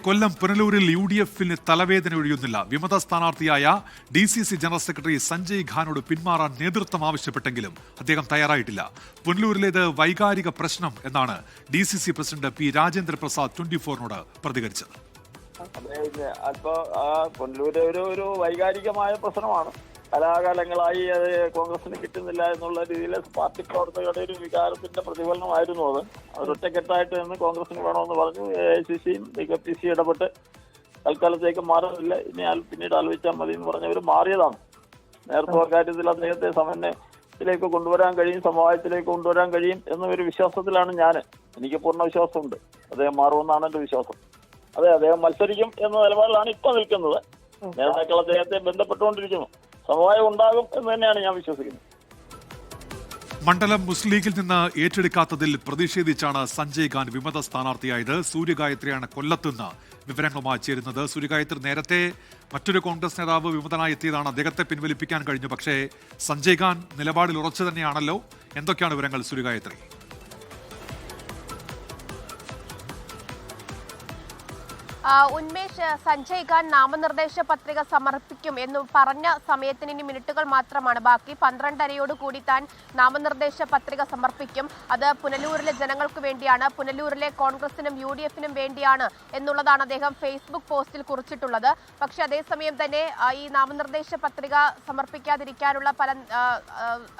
കൊല്ലം പുനലൂരിൽ UDF-ന് തലവേദന ഒഴിയുന്നില്ല. വിമത സ്ഥാനാർത്ഥിയായ DCC general secretary Sanjay ഖാനോട് പിന്മാറാൻ നേതൃത്വം ആവശ്യപ്പെട്ടെങ്കിലും അദ്ദേഹം തയ്യാറായിട്ടില്ല. പുനലൂരിലേത് വൈകാരിക പ്രശ്നം എന്നാണ് DCC president P. Rajendra Prasad 24-നോട് പ്രതികരിച്ചത്. പുനലൂര് ഒരു വൈകാരികമായ പ്രശ്നമാണ്. കലാകാലങ്ങളായി അത് കോൺഗ്രസിന് കിട്ടുന്നില്ല എന്നുള്ള രീതിയിൽ പാർട്ടി പ്രവർത്തകരുടെ ഒരു വികാരത്തിന്റെ പ്രതിഫലനമായിരുന്നു അത്. അവരൊറ്റക്കെട്ടായിട്ട് നിന്ന് കോൺഗ്രസിന് വേണമെന്ന് പറഞ്ഞു. AICC-യും DKPC ഇടപെട്ട് തൽക്കാലത്തേക്ക് മാറുന്നില്ല, ഇനി പിന്നീട് ആലോചിച്ചാൽ മതി എന്ന് പറഞ്ഞവർ മാറിയതാണ്. നേരത്തെ കാര്യത്തിൽ അദ്ദേഹത്തെ സമന്വയത്തിലേക്ക് കൊണ്ടുവരാൻ കഴിയും, സമവായത്തിലേക്ക് കൊണ്ടുവരാൻ കഴിയും എന്നൊരു വിശ്വാസത്തിലാണ് ഞാൻ. എനിക്ക് പൂർണ്ണ വിശ്വാസമുണ്ട് അദ്ദേഹം മാറുമെന്നാണ് എൻ്റെ വിശ്വാസം. അതെ, അദ്ദേഹം മത്സരിക്കും എന്ന നിലപാടിലാണ് ഇപ്പോൾ നിൽക്കുന്നത്. നേതാക്കൾ അദ്ദേഹത്തെ ബന്ധപ്പെട്ടുകൊണ്ടിരിക്കുന്നു. സമവായം ഉണ്ടാകും എന്ന് തന്നെയാണ് ഞാൻ വിശ്വസിക്കുന്നത്. മണ്ഡലം മുസ്ലിം ലീഗിൽ നിന്ന് ഏറ്റെടുക്കാത്തതിൽ പ്രതിഷേധിച്ചാണ് സഞ്ജയ് ഖാൻ വിമത സ്ഥാനാർത്ഥിയായത്. സൂര്യഗായത്രിയാണ് കൊല്ലത്തുനിന്ന് വിവരങ്ങളുമായി ചേരുന്നത്. സൂര്യഗായത്രി, നേരത്തെ മറ്റൊരു കോൺഗ്രസ് നേതാവ് വിമതനായി എത്തിയതാണ്, അദ്ദേഹത്തെ പിൻവലിപ്പിക്കാൻ കഴിഞ്ഞു. പക്ഷേ സഞ്ജയ് ഖാൻ നിലപാടിൽ ഉറച്ചു തന്നെയാണല്ലോ. എന്തൊക്കെയാണ് വിവരങ്ങൾ സൂര്യഗായത്രി? ഉന്മേഷ്, സഞ്ജയ് ഖാൻ നാമനിർദ്ദേശ പത്രിക സമർപ്പിക്കും എന്ന് പറഞ്ഞ സമയത്തിന് ഇനി മിനിറ്റുകൾ മാത്രമാണ് ബാക്കി. 12:30 കൂടി താൻ നാമനിർദ്ദേശ പത്രിക സമർപ്പിക്കും. അത് പുനലൂരിലെ ജനങ്ങൾക്ക് വേണ്ടിയാണ്, പുനലൂരിലെ കോൺഗ്രസിനും UDF-നും വേണ്ടിയാണ് എന്നുള്ളതാണ് അദ്ദേഹം ഫേസ്ബുക്ക് പോസ്റ്റിൽ കുറിച്ചിട്ടുള്ളത്. പക്ഷെ അതേസമയം തന്നെ ഈ നാമനിർദ്ദേശ പത്രിക സമർപ്പിക്കാതിരിക്കാനുള്ള പല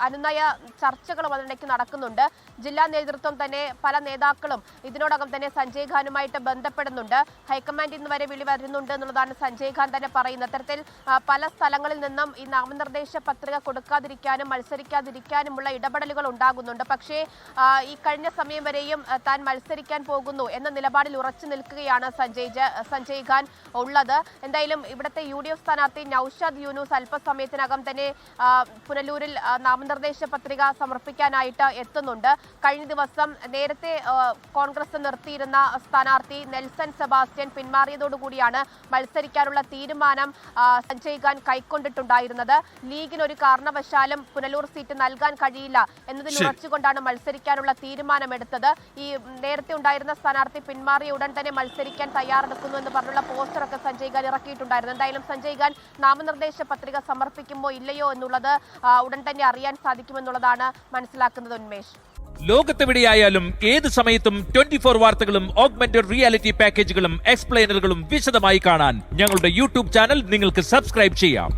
അനുനയ ചർച്ചകളും അതിനിടയ്ക്ക് നടക്കുന്നുണ്ട്. ജില്ലാ നേതൃത്വം തന്നെ പല നേതാക്കളും ഇതിനോടകം തന്നെ സഞ്ജയ് ഖാനുമായിട്ട് ബന്ധപ്പെടുന്നുണ്ട്. ഹൈക്കമാൻഡ് ഇന്ന് വരെ വിളി വരുന്നുണ്ട് എന്നുള്ളതാണ് സഞ്ജയ് ഖാൻ തന്നെ പറയുന്നത്. അത്തരത്തിൽ പല സ്ഥലങ്ങളിൽ നിന്നും ഈ നാമനിർദ്ദേശ പത്രിക കൊടുക്കാതിരിക്കാനും മത്സരിക്കാതിരിക്കാനുമുള്ള ഇടപെടലുകൾ ഉണ്ടാകുന്നുണ്ട്. പക്ഷേ ഈ കഴിഞ്ഞ സമയം വരെയും താൻ മത്സരിക്കാൻ പോകുന്നു എന്ന നിലപാടിൽ ഉറച്ചു നിൽക്കുകയാണ് സഞ്ജയ് ഖാൻ ഉള്ളത്. എന്തായാലും ഇവിടുത്തെ UDF സ്ഥാനാർത്ഥി നൌഷാദ് യൂനുസ് അല്പസമയത്തിനകം തന്നെ പുനലൂരിൽ നാമനിർദ്ദേശ പത്രിക സമർപ്പിക്കാനായിട്ട് എത്തുന്നുണ്ട്. കഴിഞ്ഞ ദിവസം നേരത്തെ കോൺഗ്രസ് നിർത്തിയിരുന്ന സ്ഥാനാർത്ഥി നെൽസൺ സെബാസ്റ്റ്യൻ പിന്മാറിയതോടുകൂടിയാണ് മത്സരിക്കാനുള്ള തീരുമാനം സഞ്ജയ് ഖാൻ കൈക്കൊണ്ടിട്ടുണ്ടായിരുന്നത്. ലീഗിന് ഒരു കാരണവശാലും പുനലൂർ സീറ്റ് നൽകാൻ കഴിയില്ല എന്നതിൽ ഉറച്ചുകൊണ്ടാണ് മത്സരിക്കാനുള്ള തീരുമാനമെടുത്തത്. ഈ നേരത്തെ ഉണ്ടായിരുന്ന സ്ഥാനാർത്ഥി പിന്മാറിയ ഉടൻ തന്നെ മത്സരിക്കാൻ തയ്യാറെടുക്കുന്നു എന്ന് പറഞ്ഞുള്ള പോസ്റ്ററൊക്കെ സഞ്ജയ് ഖാൻ ഇറക്കിയിട്ടുണ്ടായിരുന്നു. എന്തായാലും സഞ്ജയ് ഖാൻ നാമനിർദ്ദേശ പത്രിക സമർപ്പിക്കുമോ ഇല്ലയോ എന്നുള്ളത് ഉടൻ തന്നെ അറിയാൻ സാധിക്കുമെന്നുള്ളതാണ് മനസ്സിലാക്കുന്നത്. ഉന്മേഷ്, ലോകത്തെവിടെയായാലും ഏത് സമയത്തും 24 വാർത്തകളും ഓഗ്മെന്റഡ് റിയാലിറ്റി പാക്കേജുകളും എക്സ്പ്ലെയിനറുകളും വിശദമായി കാണാൻ ഞങ്ങളുടെ YouTube ചാനൽ നിങ്ങൾക്ക് സബ്സ്ക്രൈബ് ചെയ്യാം.